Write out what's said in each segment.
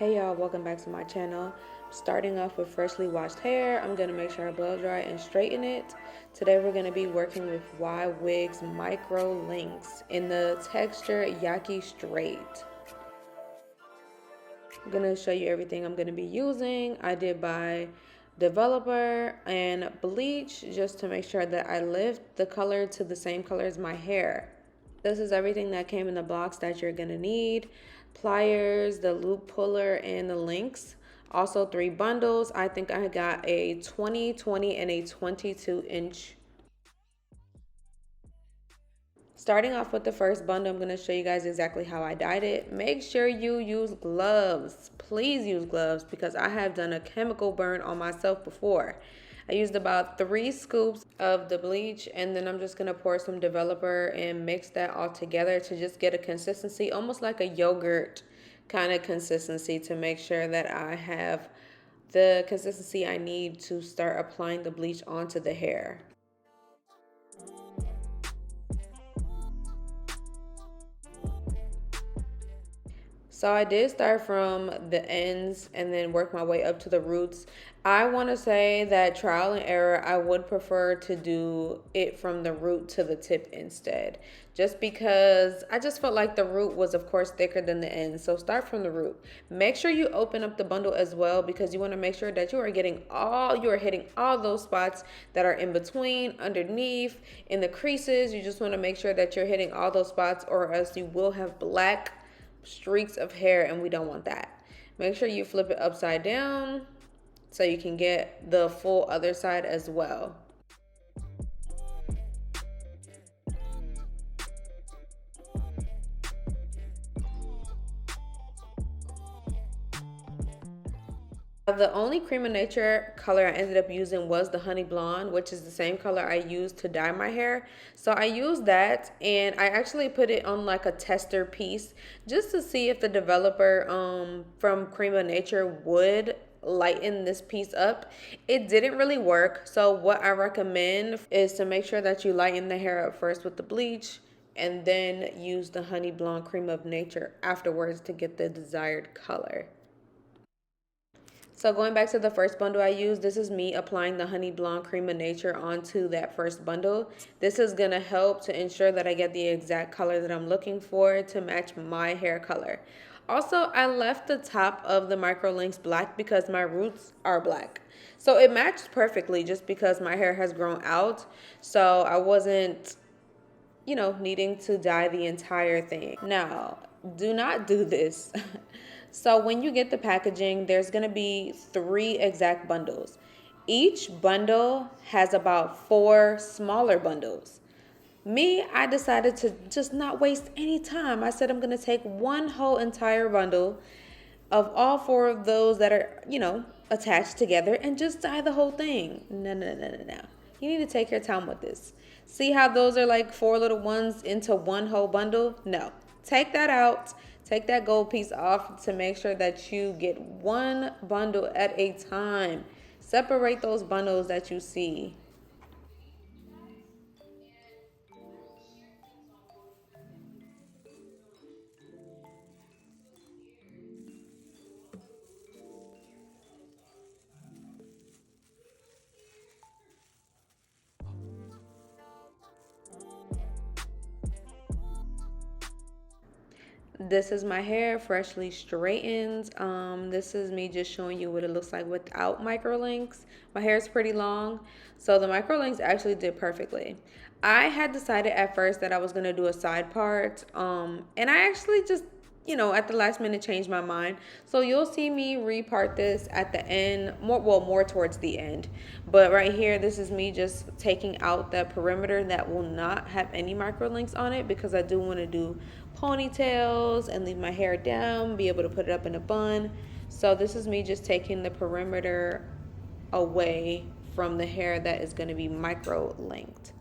Hey y'all, welcome back to my channel. Starting off with freshly washed hair, I'm going to make sure I blow dry and straighten it. Today we're going to be working with Ywigs Microlinks in the texture Yaki Straight. I'm going to show you everything I'm going to be using. I did buy developer and bleach just to make sure that I lift the color to the same color as my hair. This is everything that came in the box that you're gonna need. Pliers, the loop puller, and the links. Also 3 bundles. I think I got a 20, 20, and a 22-inch. Starting off with the first bundle, I'm gonna show you guys exactly how I dyed it. Make sure you use gloves. Please use gloves because I have done a chemical burn on myself before. I used about 3 scoops of the bleach, and then I'm just gonna pour some developer and mix that all together to just get a consistency, almost like a yogurt kind of consistency, to make sure that I have the consistency I need to start applying the bleach onto the hair. So I did start from the ends and then work my way up to the roots. I want to say that trial and error, I would prefer to do it from the root to the tip instead. Just because I just felt like the root was, of course, thicker than the end. So start from the root. Make sure you open up the bundle as well, because you want to make sure that you are hitting all those spots that are in between, underneath, in the creases. You just want to make sure that you're hitting all those spots, or else you will have black streaks of hair, and we don't want that. Make sure you flip it upside down so you can get the full other side as well. The only Cream of Nature color I ended up using was the Honey Blonde, which is the same color I used to dye my hair. So I used that, and I actually put it on like a tester piece just to see if the developer from Cream of Nature would lighten this piece up. It didn't really work. So what I recommend is to make sure that you lighten the hair up first with the bleach, and then use the Honey Blonde Cream of Nature afterwards to get the desired color. So going back to the first bundle I used, this is me applying the Honey Blonde Cream of Nature onto that first bundle. This is going to help to ensure that I get the exact color that I'm looking for to match my hair color. Also, I left the top of the Microlinks black because my roots are black. So it matched perfectly just because my hair has grown out. So I wasn't, needing to dye the entire thing. Now, do not do this. So when you get the packaging, there's going to be 3 exact bundles. Each bundle has about 4 smaller bundles. Me, I decided to just not waste any time. I said I'm going to take one whole entire bundle of all 4 of those that are, attached together, and just dye the whole thing. No. You need to take your time with this. See how those are like 4 little ones into one whole bundle? No. Take that out. Take that gold piece off to make sure that you get one bundle at a time. Separate those bundles that you see. This is my hair freshly straightened. This is me just showing you what it looks like without microlinks. My hair is pretty long, so the microlinks actually did perfectly. I had decided at first that I was gonna do a side part, and I actually just, at the last minute changed my mind. So you'll see me repart this at the end, more towards the end. But right here, this is me just taking out that perimeter that will not have any microlinks on it, because I do want to do ponytails and leave my hair down, be able to put it up in a bun. So this is me just taking the perimeter away from the hair that is going to be micro linked.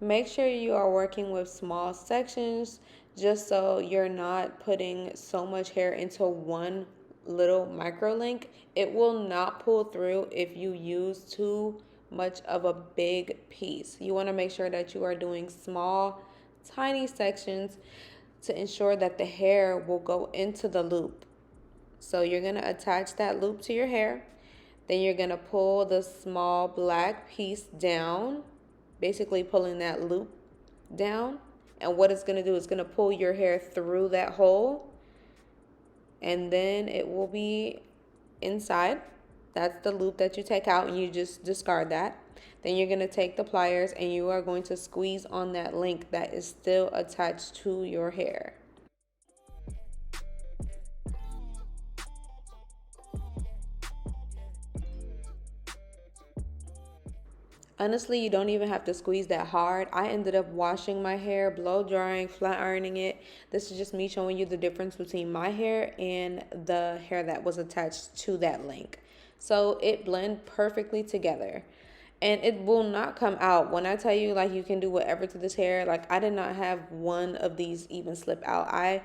Make sure you are working with small sections just so you're not putting so much hair into one little microlink. It will not pull through if you use too much of a big piece. You want to make sure that you are doing small, tiny sections to ensure that the hair will go into the loop. So you're going to attach that loop to your hair. Then you're going to pull the small black piece down, basically pulling that loop down. And what it's going to do is going to pull your hair through that hole. And then it will be inside. That's the loop that you take out and you just discard that. Then you're going to take the pliers and you are going to squeeze on that link that is still attached to your hair. Honestly, you don't even have to squeeze that hard. I ended up washing my hair, blow drying, flat ironing it. This is just me showing you the difference between my hair and the hair that was attached to that link. So it blends perfectly together. And it will not come out. When I tell you, like, you can do whatever to this hair, like, I did not have one of these even slip out. I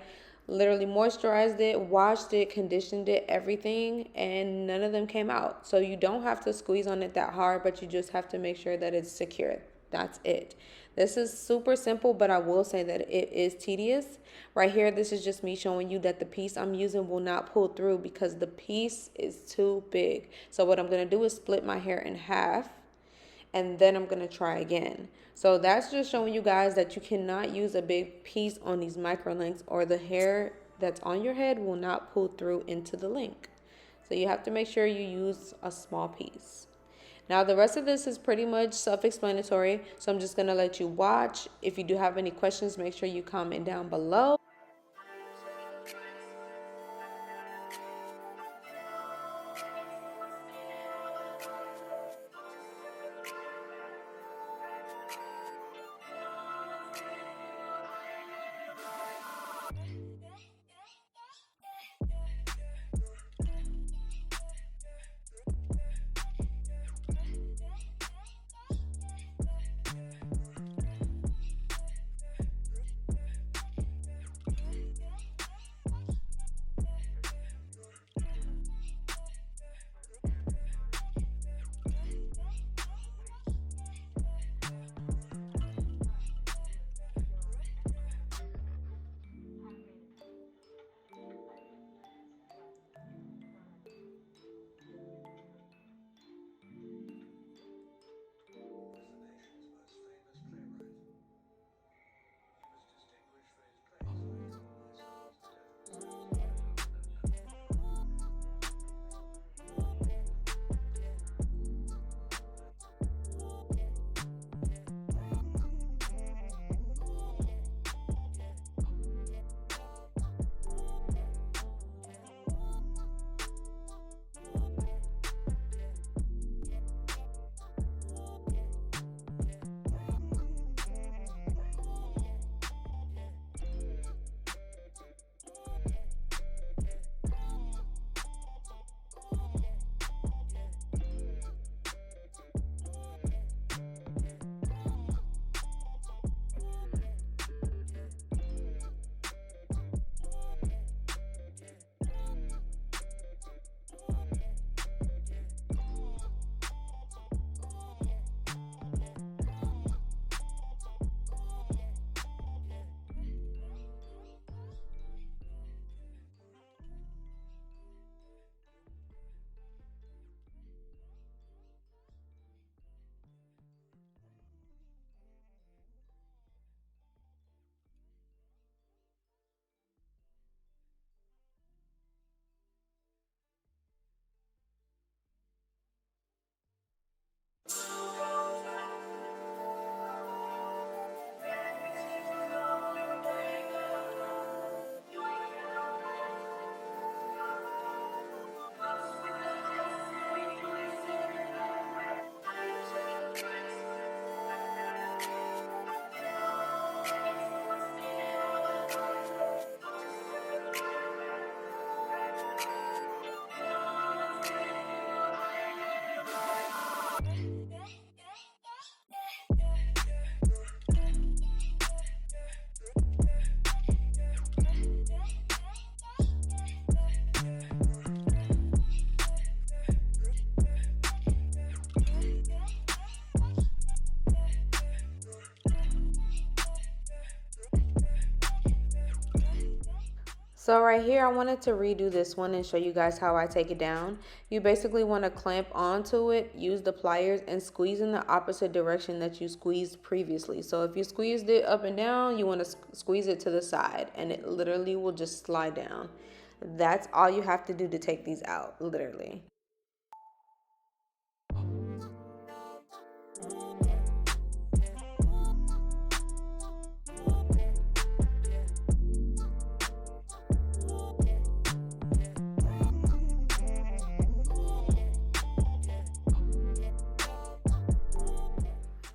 literally moisturized it, washed it, conditioned it, everything, and none of them came out. So you don't have to squeeze on it that hard, but you just have to make sure that it's secure. That's it. This is super simple, but I will say that it is tedious. Right here, this is just me showing you that the piece I'm using will not pull through because the piece is too big. So what I'm going to do is split my hair in half, and then I'm going to try again. So that's just showing you guys that you cannot use a big piece on these microlinks or the hair that's on your head will not pull through into the link. So you have to make sure you use a small piece. Now the rest of this is pretty much self-explanatory, so I'm just going to let you watch. If you do have any questions, make sure you comment down below. So right here, I wanted to redo this one and show you guys how I take it down. You basically want to clamp onto it, use the pliers, and squeeze in the opposite direction that you squeezed previously. So if you squeezed it up and down, you want to squeeze it to the side, and it literally will just slide down. That's all you have to do to take these out, literally.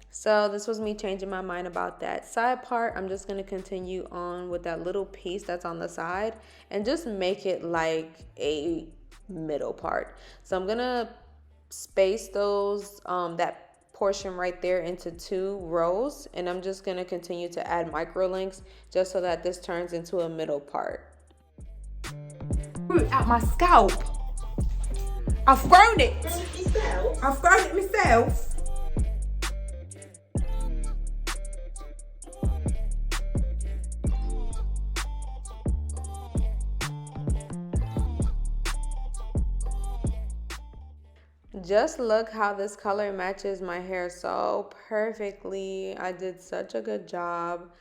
So this was me changing my mind about that side part. I'm just going to continue on with that little piece that's on the side and just make it like a middle part. So I'm going to space those that portion right there into 2 rows, and I'm just going to continue to add microlinks just so that this turns into a middle part. Root out my scalp. I've thrown it. I've thrown it myself. Just look how this color matches my hair so perfectly. I did such a good job.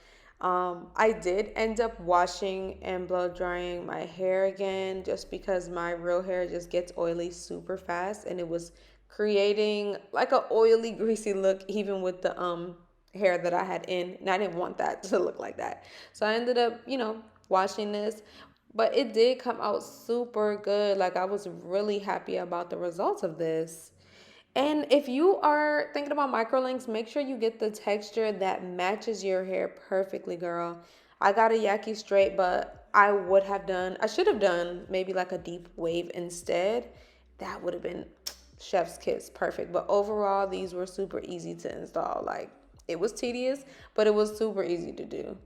I did end up washing and blow drying my hair again just because my real hair just gets oily super fast, and it was creating like a oily, greasy look even with the hair that I had in, and I didn't want that to look like that. So I ended up, washing this, but it did come out super good. Like, I was really happy about the results of this. And if you are thinking about microlinks, make sure you get the texture that matches your hair perfectly, girl. I got a yaki straight, but I should have done maybe like a deep wave instead. That would have been chef's kiss, perfect. But overall, these were super easy to install. Like, it was tedious, but it was super easy to do.